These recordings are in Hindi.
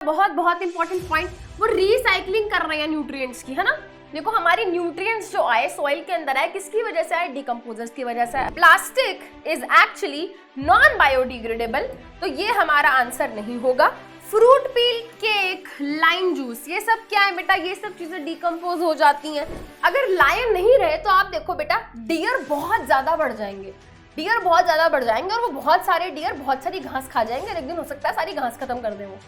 बहुत बहुत इंपॉर्टेंट पॉइंट, वो रिसाइकलिंग कर रहे हैं न्यूट्रिएंट्स की, है ना। देखो हमारी न्यूट्रिएंट्स जो आए सॉइल के अंदर आए, किसकी वजह से आए? डिकम्पोजर्स की वजह से आए। Plastic is actually non biodegradable, तो ये हमारा आंसर नहीं होगा। फ्रूट पील, केक, लाइम जूस, ये सब क्या है बेटा? ये सब चीजें डिकम्पोज हो जाती हैं। अगर लायन नहीं रहे तो आप देखो बेटा, डियर बहुत ज्यादा बढ़ जाएंगे, डियर बहुत ज्यादा बढ़ जाएंगे और वो बहुत सारे डियर बहुत सारी घास खा जाएंगे, एक दिन हो सकता है सारी घास खत्म कर दे वो,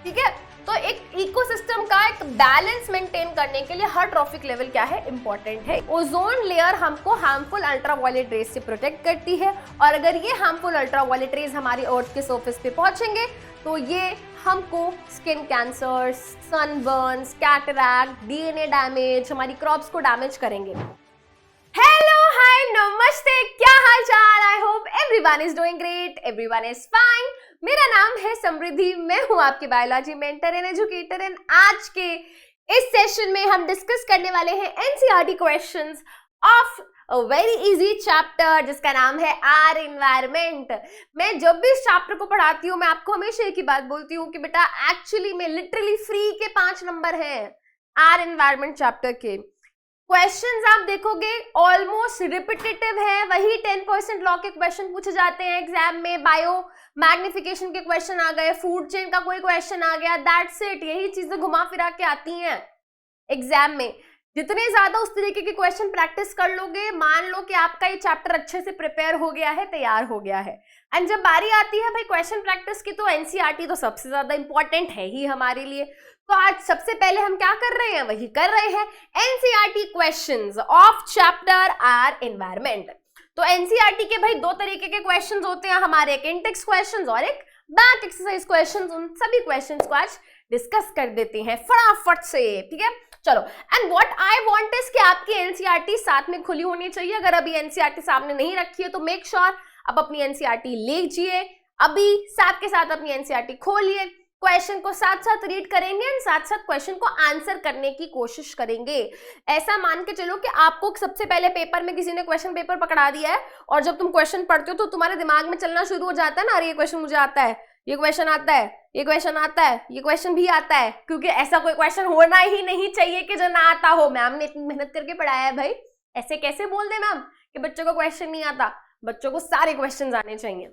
ठीक है। तो एक इकोसिस्टम का एक बैलेंस मेंटेन करने के लिए हर ट्रॉफिक लेवल क्या है? इंपॉर्टेंट है। ओजोन लेयर हमको हार्मफुल अल्ट्रावायलेट रेज से प्रोटेक्ट करती है, और अगर ये हार्मफुल अल्ट्रावायलेट रेज हमारी अर्थ के सरफेस पे पहुंचेंगे तो ये हमको skin cancer, sunburns, cataract, DNA damage, हमारी क्रॉप्स को डैमेज करेंगे। हेलो, हाय, नमस्ते, क्या हाल चाल? I hope everyone is doing great, everyone is fine. मेरा नाम है समृद्धि, मैं हूं आपकी biology mentor and educator, and आज के इस सेशन में हम डिस्कस करने वाले हैं NCERT questions of a very easy chapter जिसका नाम है आर एनवायरमेंट। मैं जब भी इस चैप्टर को पढ़ाती हूँ मैं आपको हमेशा एक ही बात बोलती हूँ कि बेटा एक्चुअली में लिटरली फ्री के 5 नंबर हैं आर एनवायरमेंट चैप्टर के। क्वेश्चंस आप देखोगे ऑलमोस्ट रिपीटेटिव है, वही 10% लॉ के क्वेश्चन पूछे जाते हैं एग्जाम में। बायो मैग्निफिकेशन के क्वेश्चन आ गए, फूड चेन का कोई क्वेश्चन आ गया, दैट्स इट। यही चीजें घुमा फिरा के आती हैं एग्जाम में। जितने ज्यादा उस तरीके के क्वेश्चन प्रैक्टिस कर लोगे, मान लो कि आपका ये चैप्टर अच्छे से प्रिपेयर हो गया है, तैयार हो गया है। एंड जब बारी आती है भाई क्वेश्चन प्रैक्टिस की, तो एनसीईआरटी तो सबसे ज्यादा इंपॉर्टेंट है ही हमारे लिए। तो आज सबसे पहले हम क्या कर रहे हैं? वही कर रहे हैं, NCERT questions of chapter our environment. तो एनसीईआरटी के भाई 2 तरीके के क्वेश्चंस होते हैं हमारे, एक इंटेक्स्ट क्वेश्चंस और एक बैक एक्सरसाइज क्वेश्चंस। उन सभी क्वेश्चंस को आज डिस्कस कर देते हैं फटाफट से, ठीक है। चलो, and what I want is कि आपकी एनसीईआरटी साथ में खुली होनी चाहिए। अगर अभी एनसीईआरटी सामने नहीं रखी है तो मेक श्योर आप अपनी एनसीईआरटी लीजिए, अभी साथ के साथ अपनी एनसीईआरटी खोलिए, क्वेश्चन को साथ साथ रीड करेंगे एंड साथ साथ क्वेश्चन को आंसर करने की कोशिश करेंगे। ऐसा मान के चलो कि आपको सबसे पहले पेपर में किसी ने क्वेश्चन पेपर पकड़ा दिया है और जब तुम क्वेश्चन पढ़ते हो तो तुम्हारे दिमाग में चलना शुरू हो जाता है ना, अरे ये क्वेश्चन मुझे आता है, ये क्वेश्चन आता है, ये क्वेश्चन आता है, ये क्वेश्चन भी आता है। क्योंकि ऐसा कोई क्वेश्चन होना ही नहीं चाहिए कि जो ना आता हो। मैम ने इतनी मेहनत करके पढ़ाया है भाई, ऐसे कैसे बोल दे मैम कि बच्चों को क्वेश्चन नहीं आता? बच्चों को सारे क्वेश्चन आने चाहिए,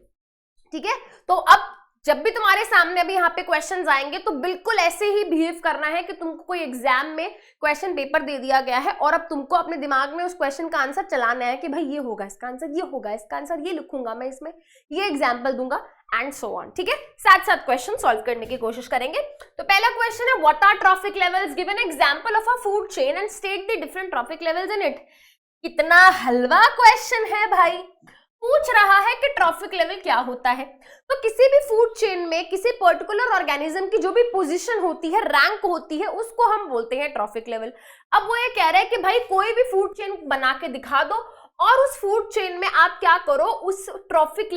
ठीक है। तो अब जब भी तुम्हारे सामने अभी यहाँ पे क्वेश्चंस आएंगे तो बिल्कुल ऐसे ही बिहेव करना है कि तुमको कोई एग्जाम में क्वेश्चन पेपर दे दिया गया है और अब तुमको अपने दिमाग में उस क्वेश्चन का आंसर चलाना है कि भाई ये होगा इसका आंसर, ये होगा इसका आंसर, ये लिखूंगा मैं इसमें, ये एग्जाम्पल दूंगा एंड सो ऑन, ठीक है। साथ साथ क्वेश्चन सॉल्व करने की कोशिश करेंगे। तो पहला क्वेश्चन है, what are trophic levels? Give an example of a food chain and state the different trophic levels in it. कितना हलवा क्वेश्चन है भाई, पूछ रहा है कि ट्रॉफिक लेवल क्या होता है। तो किसी भी फूड चेन में किसी पर्टिकुलर ऑर्गेनिज्म की जो भी पोजीशन होती है, रैंक होती है, उसको हम बोलते हैं ट्रॉफिक लेवल। अब वो ये कह रहा है कि भाई कोई भी फूड चेन बना के दिखा दो और उस फूड चेन में आप क्या करो, उस ट्रॉफिक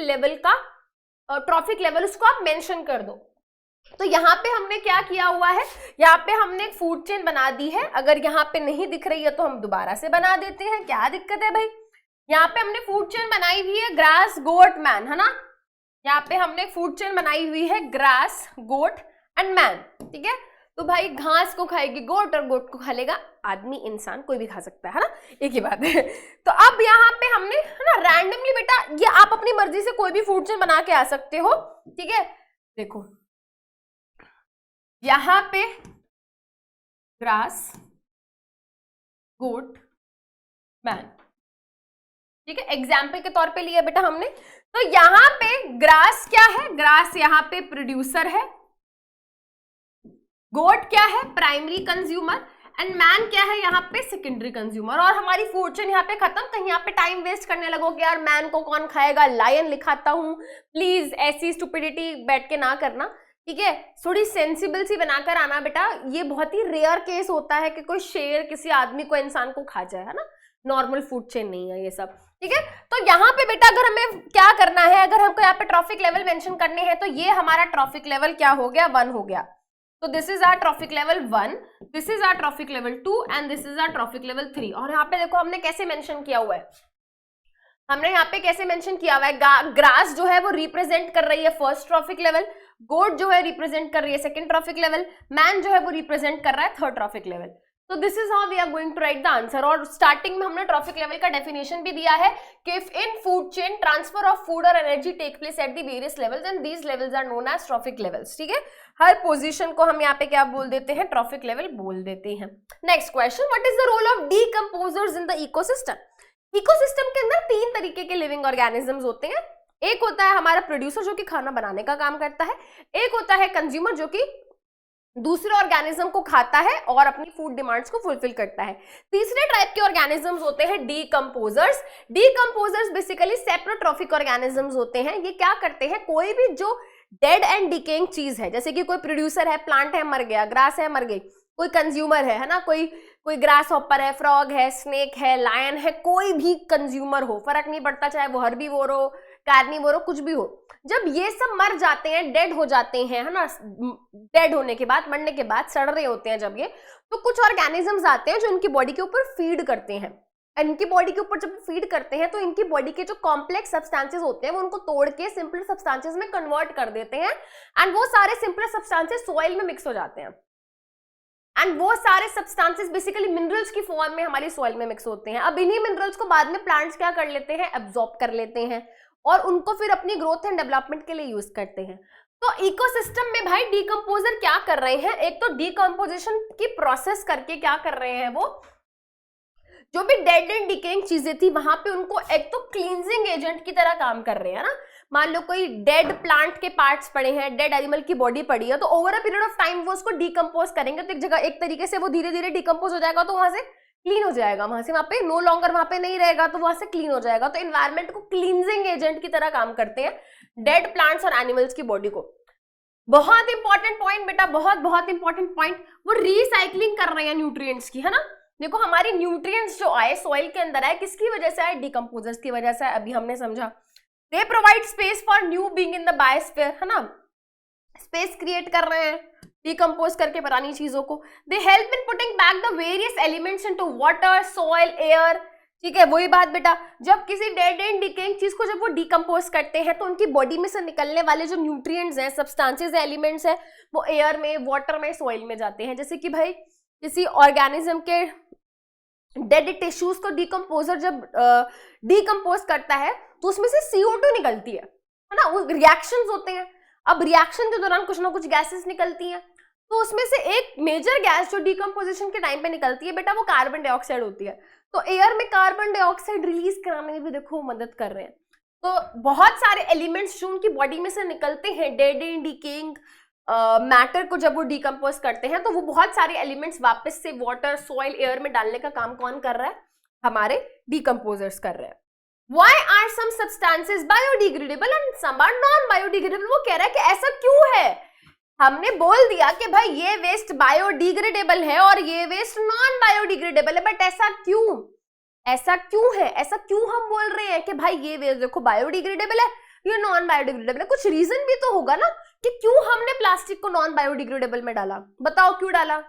लेवल उसको आप मेंशन कर दो। तो यहाँ पे हमने क्या किया हुआ है, यहाँ पे हमने एक फूड चेन बना दी है। अगर यहाँ पे नहीं दिख रही है तो हम दोबारा से बना देते हैं, क्या दिक्कत है भाई। यहाँ पे हमने फूड चेन बनाई हुई है ग्रास, गोट, मैन, है ना। यहाँ पे हमने फूड चेन बनाई हुई है ग्रास, गोट एंड मैन, ठीक है। तो भाई घास को खाएगी गोट और गोट को खा लेगा आदमी, इंसान, कोई भी खा सकता है ना, एक ही बात है। तो अब यहाँ पे हमने, है ना, रैंडमली बेटा ये आप अपनी मर्जी से कोई भी फूड चेन बना के आ सकते हो, ठीक है। देखो यहाँ पे ग्रास, गोट, मैन, ठीक है, एग्जाम्पल के तौर पे लिया बेटा हमने। तो यहाँ पे ग्रास क्या है? ग्रास यहाँ पे प्रोड्यूसर है, गोट क्या है? प्राइमरी कंज्यूमर, एंड मैन क्या है? यहाँ पे सेकेंडरी कंज्यूमर। और हमारी फूड चेन यहाँ पे खत्म। कहीं यहाँ पे टाइम वेस्ट करने लगोगे, यार मैन को कौन खाएगा, लायन लिखाता हूँ, प्लीज ऐसी स्टुपिडिटी बैठ के ना करना, ठीक है। थोड़ी सेंसिबल सी बनाकर आना बेटा। ये बहुत ही रेयर केस होता है कि कोई शेर किसी आदमी को, इंसान को खा जाए, है ना, नॉर्मल फूड चेन नहीं है ये सब, ठीक है। तो यहाँ पे बेटा अगर हमें क्या करना है, अगर हमको यहाँ पे ट्रॉफिक लेवल मेंशन करने हैं तो ये हमारा ट्रॉफिक लेवल क्या हो गया? 1 हो गया। तो this is our trophic level 1, this is our trophic level 2 and this is our trophic level 3। और यहाँ पे देखो हमने कैसे मेंशन किया हुआ है, हमने यहाँ पे कैसे मेंशन किया हुआ है, ग्रास जो है वो रिप्रेजेंट कर रही है फर्स्ट ट्रॉफिक लेवल, गोट जो है रिप्रेजेंट कर रही है सेकंड ट्रॉफिक लेवल, मैन जो है वो रिप्रेजेंट कर रहा है थर्ड ट्रॉफिक लेवल। तो this is how we are going to write the answer. और स्टार्टिंग में हमने ट्रॉफिक लेवल का डेफिनेशन भी दिया है कि if in food chain transfer of food और energy take place at the various levels and these levels are known as trophic levels. ठीक है, हर पोजीशन को हम यहाँ पे क्या बोल देते हैं, ट्रॉफिक लेवल बोल देते हैं। Next question, what is the role of decomposers in the ecosystem? Ecosystem के अंदर तीन तरीके के लिविंग ऑर्गेनिजम्स होते हैं। एक होता है हमारा प्रोड्यूसर जो कि खाना बनाने का काम करता है, एक होता है कंज्यूमर जो कि दूसरे ऑर्गेनिज्म को खाता है और अपनी फूड डिमांड्स को फुलफिल करता है। तीसरे टाइप के ऑर्गेनिजम्स होते हैं decomposers. Decomposers basically saprotrophic organisms होते हैं। ये क्या करते हैं, कोई भी जो डेड एंड डिकेइंग चीज है, जैसे कि कोई प्रोड्यूसर है, प्लांट है मर गया, ग्रास है मर गई, कोई कंज्यूमर है ना, कोई ग्रास हॉपर है, फ्रॉग है, स्नेक है, लायन है, कोई भी कंज्यूमर हो, फर्क नहीं पड़ता, चाहे वो हर्बीवोर हो, कार्निवोर हो, कुछ भी हो। जब ये सब मर जाते हैं, डेड हो जाते हैं, है ना, डेड होने के बाद, मरने के बाद सड़ रहे होते हैं जब ये, तो कुछ ऑर्गेनिजम्स आते हैं जो इनकी बॉडी के ऊपर फीड करते हैं। इनकी बॉडी के ऊपर जब फीड करते हैं तो इनकी बॉडी के जो कॉम्प्लेक्स सब्सटेंसेस होते हैं वो उनको तोड़ के सिंपल सब्सटेंसेस में कन्वर्ट कर देते हैं एंड वो सारे सिंपल सब्सटेंसेस सॉइल में मिक्स हो जाते हैं एंड वो सारे सब्सटेंसेस बेसिकली मिनरल्स की फॉर्म में हमारी सॉइल में मिक्स होते हैं। अब इन्हीं मिनरल्स को बाद में प्लांट्स क्या कर लेते हैं, एब्जॉर्ब कर लेते हैं और उनको फिर अपनी ग्रोथ एंड डेवलपमेंट के लिए यूज करते हैं। तो इकोसिस्टम में भाई डीकंपोजर क्या कर रहे हैं, एक तो डीकंपोजिशन की प्रोसेस करके क्या कर रहे हैं, वो जो भी डेड एंड डिकेइंग चीजें थी वहां पे उनको एक तो क्लींजिंग एजेंट की तरह काम कर रहे हैं ना। मान लो कोई डेड प्लांट के पार्ट्स पड़े हैं, डेड एनिमल की बॉडी पड़ी है, तो over a period of time वो उसको डीकंपोज करेंगे तो एक जगह एक तरीके से वो धीरे धीरे डीकंपोज हो जाएगा, तो वहां से क्लीन हो जाएगा, वहां से वहां पे नो लॉन्गर वहां पे नहीं रहेगा, तो वहां से क्लीन हो जाएगा। तो इन्वायरमेंट को क्लींजिंग एजेंट की तरह काम करते हैं डेड प्लांट्स और एनिमल्स की बॉडी को। बहुत इंपॉर्टेंट पॉइंट बेटा, बहुत बहुत इंपॉर्टेंट पॉइंट, वो रिसाइकलिंग कर रहे हैं न्यूट्रिएंट्स की, है ना। देखो हमारी न्यूट्रिएंट्स जो आए सॉइल के अंदर आए किसकी वजह से आए, डीकंपोजर्स की वजह से। अभी हमने समझा they provide space for new being in the biosphere, है ना, स्पेस क्रिएट कर रहे हैं डिकम्पोज करके पुरानी चीजों को। They help in putting back the various elements into water, soil, air. ठीक है, वही बात बेटा, जब किसी डेड एंड डिकेइंग चीज को जब वो डिकम्पोज करते हैं तो उनकी बॉडी में से निकलने वाले जो न्यूट्रिएंट्स हैं, सब्सटेंसेस हैं, एलिमेंट्स हैं, वो एयर में, वाटर में, सॉइल में जाते हैं। जैसे कि भाई किसी ऑर्गेनिज्म के डेड टिश्यूज को डिकम्पोजर जब डिकम्पोज करता है तो उसमें से CO2 निकलती है ना, वो रिएक्शंस होते हैं। अब रिएक्शन के दौरान कुछ ना कुछ गैसेस निकलती हैं, तो उसमें से एक मेजर गैस जो डिकम्पोजिशन के टाइम पे निकलती है बेटा वो कार्बन डाइऑक्साइड होती है। तो एयर में कार्बन डाइऑक्साइड रिलीज कराने में भी देखो मदद कर रहे हैं। तो बहुत सारे एलिमेंट्स जो उनकी बॉडी में से निकलते हैं डेड एंड डिकेइंग मैटर को जब वो डिकम्पोज करते हैं, तो वो बहुत सारे एलिमेंट्स वापस से वाटर, सॉइल, एयर में डालने का काम कौन कर रहा है, हमारे डिकम्पोजर्स कर रहे हैं। Why are some substances biodegradable and some are non-biodegradable? वो कह रहा है कि ऐसा क्यों है। हमने बोल दिया कि भाई ये वेस्ट बायोडिग्रेडेबल है और ये वेस्ट नॉन बायोडिग्रेडेबल है, बट ऐसा क्यों, ऐसा क्यों है, ऐसा क्यों हम बोल रहे हैं कि भाई ये वेस्ट देखो बायोडिग्रेडेबल है, ये नॉन बायोडिग्रेडेबल है। कुछ रीजन भी तो होगा ना कि क्यों हमने प्लास्टिक को नॉन बायोडिग्रेडेबल में डाला, बताओ क्यों डाला,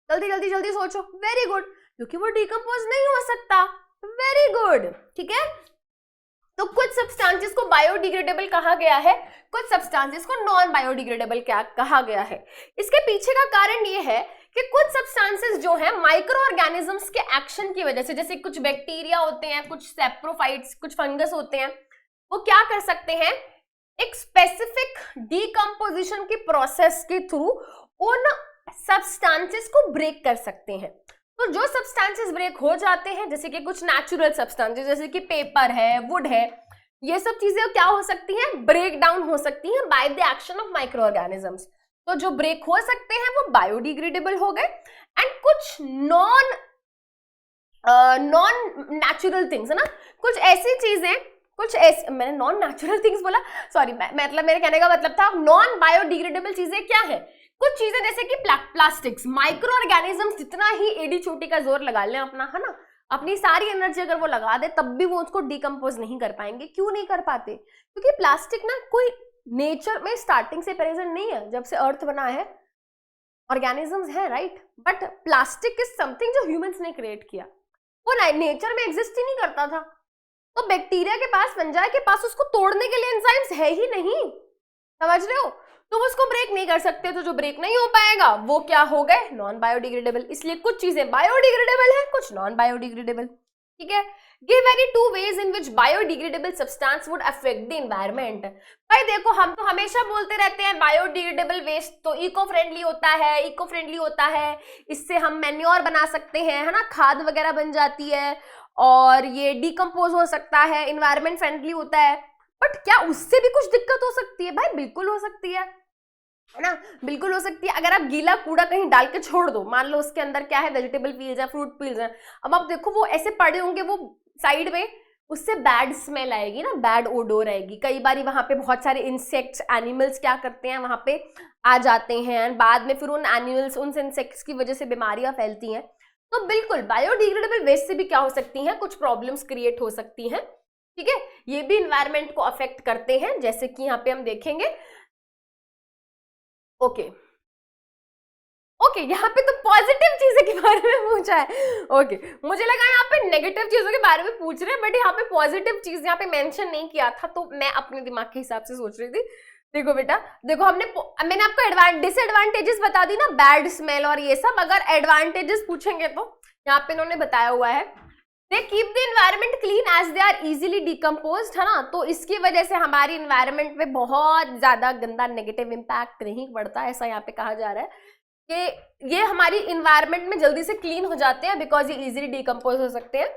जल्दी जल्दी जल्दी सोचो। वेरी गुड, क्योंकि वो डिकम्पोज नहीं हो सकता। वेरी गुड, ठीक है। तो कुछ सब्सटेंसेस को बायोडिग्रेडेबल कहा गया है, कुछ सब्सटेंसेस को नॉन बायोडिग्रेडेबल क्या कहा गया है। इसके पीछे का कारण ये है कि कुछ सब्सटेंसेस जो है माइक्रो ऑर्गेनिजम्स के एक्शन की वजह से, जैसे कुछ बैक्टीरिया होते हैं, कुछ सेप्रोफाइट्स, कुछ फंगस होते हैं, वो क्या कर सकते हैं, एक स्पेसिफिक डिकम्पोजिशन की प्रोसेस के थ्रू उन सब्सटेंसेस को ब्रेक कर सकते हैं। तो जो सब्सटेंसेस ब्रेक हो जाते हैं, जैसे कि कुछ नेचुरल सब्सटेंसेस जैसे कि पेपर है, वुड है, ये सब चीजें क्या हो सकती हैं, ब्रेक डाउन हो सकती हैं by the action of micro organisms. तो जो ब्रेक हो सकते हैं वो बायोडिग्रेडेबल हो गए एंड कुछ नॉन नेचुरल थिंग्स, है ना, कुछ ऐसी चीजें, कुछ ऐसे, मैंने नॉन नेचुरल थिंग्स बोला, सॉरी, मतलब मेरे कहने का मतलब था नॉन बायोडिग्रेडेबल चीजें क्या है, कुछ चीजें जैसे कि प्लास्टिक्स, माइक्रो ऑर्गेनिजम्स जितना ही एडी चोटी का जोर लगा लें अपना, है ना, अपनी सारी एनर्जी अगर वो लगा दे तब भी वो उसको डिकम्पोज नहीं कर पाएंगे। क्यों नहीं कर पाते, क्योंकि प्लास्टिक ना कोई नेचर में स्टार्टिंग से प्रेजेंट नहीं है, जब से अर्थ बना है ऑर्गेनिजम्स है, right, but plastic is something जो ह्यूमंस ने क्रिएट किया, वो नेचर में एग्जिस्ट ही नहीं करता था। तो बैक्टीरिया के पास, फंजाई के पास उसको तोड़ने के लिए एंजाइम्स है ही नहीं, समझ रहे हो। तुम उसको ब्रेक नहीं कर सकते, तो जो ब्रेक नहीं हो पाएगा वो क्या हो गए, नॉन बायोडिग्रेडेबल। इसलिए कुछ चीजें बायोडिग्रेडेबल है, कुछ नॉन बायोडिग्रेडेबल, ठीक है। Give any two ways in which biodegradable substance would affect the environment. भाई देखो, हम तो हमेशा बोलते रहते हैं बायोडिग्रेडेबल वेस्ट तो इको फ्रेंडली होता है, इको फ्रेंडली होता है, इससे हम मैन्योर बना सकते हैं, है ना, खाद वगैरह बन जाती है और ये डिकम्पोज हो सकता है, इन्वायरमेंट फ्रेंडली होता है। बट क्या उससे भी कुछ दिक्कत हो सकती है? भाई बिल्कुल हो सकती है ना, बिल्कुल हो सकती है। अगर आप गीला कूड़ा कहीं डाल के छोड़ दो, मान लो उसके अंदर क्या है, वेजिटेबल पील्स है, फ्रूट पील्स है, अब आप देखो वो ऐसे पड़े होंगे वो साइड में, उससे बैड स्मेल आएगी ना, बैड ओडोर आएगी। कई बार वहां पे बहुत सारे इंसेक्ट्स, एनिमल्स क्या करते हैं, वहां पे आ जाते हैं, बाद में फिर उन एनिमल्स, उन इंसेक्ट्स की वजह से बीमारियां फैलती हैं। तो बिल्कुल बायोडिग्रेडेबल वेस्ट से भी क्या हो सकती हैं, कुछ प्रॉब्लम्स क्रिएट हो सकती हैं, ठीक है। ये भी इन्वायरमेंट को अफेक्ट करते हैं, जैसे कि यहाँ पे हम देखेंगे। ओके, यहाँ पे तो पॉजिटिव चीजों के बारे में पूछा है। ओके, मुझे लगा यहाँ पे नेगेटिव चीजों के बारे में पूछ रहे हैं, बट यहाँ पे पॉजिटिव चीज यहाँ पे मेंशन नहीं किया था, तो मैं अपने दिमाग के हिसाब से सोच रही थी। देखो बेटा, देखो मैंने आपको डिसएडवांटेजेस बता दी ना, बैड स्मेल और ये सब। अगर एडवांटेजेस पूछेंगे तो यहाँ पे इन्होंने बताया हुआ है, they keep the environment clean as they are easily decomposed, है ना। तो इसकी वजह से हमारी एनवायरमेंट पे बहुत ज्यादा गंदा नेगेटिव इम्पैक्ट नहीं पड़ता, ऐसा यहाँ पे कहा जा रहा है कि ये हमारी इन्वायरमेंट में जल्दी से क्लीन हो जाते हैं बिकॉज ये इजीली डिकम्पोज हो सकते हैं।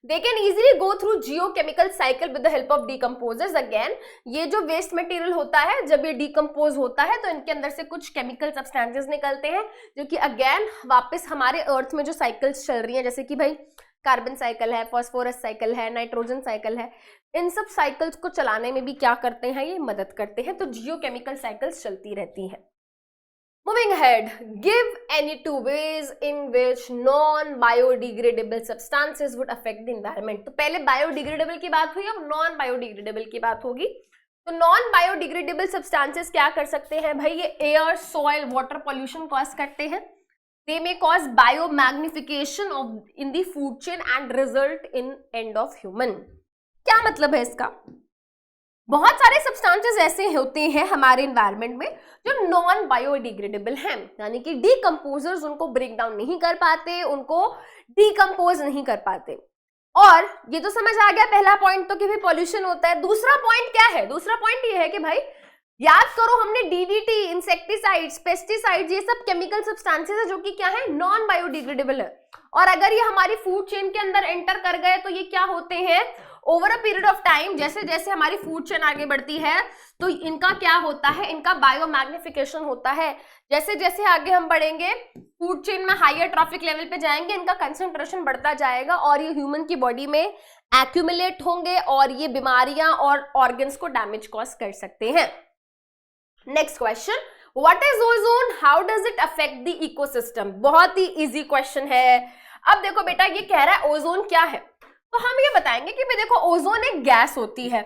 They can easily go through geochemical cycle with the help of decomposers. Again, ये जो वेस्ट मटेरियल होता है, जब ये डिकम्पोज होता है तो इनके अंदर से कुछ केमिकल सब्सटेंसेस निकलते हैं, जो कि अगेन वापस हमारे अर्थ में जो साइकिल्स चल रही हैं, जैसे कि भाई कार्बन साइकिल है, फॉस्फोरस साइकिल है, नाइट्रोजन साइकिल है, इन सब साइकिल्स को चलाने में भी क्या करते हैं, ये मदद करते हैं। तो जियोकेमिकल साइकिल्स चलती रहती हैं। Moving ahead, give any two ways in which non-biodegradable substances would affect the environment। तो पहले biodegradable की बात हुई, अब non-biodegradable की बात होगी। तो non-biodegradable substances क्या कर सकते हैं भाई, ये air, soil, water pollution cause करते हैं। They may cause biomagnification in the food chain and result in end of human। क्या मतलब है इसका? बहुत सारे सब्सटेंसेस ऐसे होते हैं हमारे एनवायरनमेंट में जो नॉन बायोडिग्रेडेबल हैं, यानी कि डीकम्पोजर्स उनको ब्रेक डाउन नहीं कर पाते, उनको डीकम्पोज नहीं कर पाते। और ये तो समझ आ गया पहला पॉइंट, तो कि भाई पॉल्यूशन होता है। दूसरा पॉइंट क्या है? दूसरा पॉइंट ये है कि भाई याद करो, हमने डीडीटी, इंसेक्टिसाइड्स, पेस्टिसाइड्स, ये सब केमिकल सब्सटेंसेस है जो कि क्या है, नॉन बायोडिग्रेडेबल है। और अगर ये हमारी फूड चेन के अंदर एंटर कर गए तो ये क्या होते हैं, over a period of time, जैसे जैसे हमारी फूड चेन आगे बढ़ती है तो इनका क्या होता है, इनका बायोमैग्निफिकेशन होता है। जैसे जैसे आगे हम बढ़ेंगे, फूड चेन में हायर ट्रॉफिक लेवल पे जाएंगे, इनका कंसंट्रेशन बढ़ता जाएगा और ये ह्यूमन की बॉडी में एक्यूमुलेट होंगे और ये बीमारियां और ऑर्गन्स को डैमेज कॉज कर सकते हैं। Next question, what is ozone, how does it affect the ecosystem. बहुत ही इजी क्वेश्चन है। अब देखो बेटा, ये कह रहा है ओजोन क्या है, तो हम ये बताएंगे कि भाई देखो, ओजोन एक गैस होती है।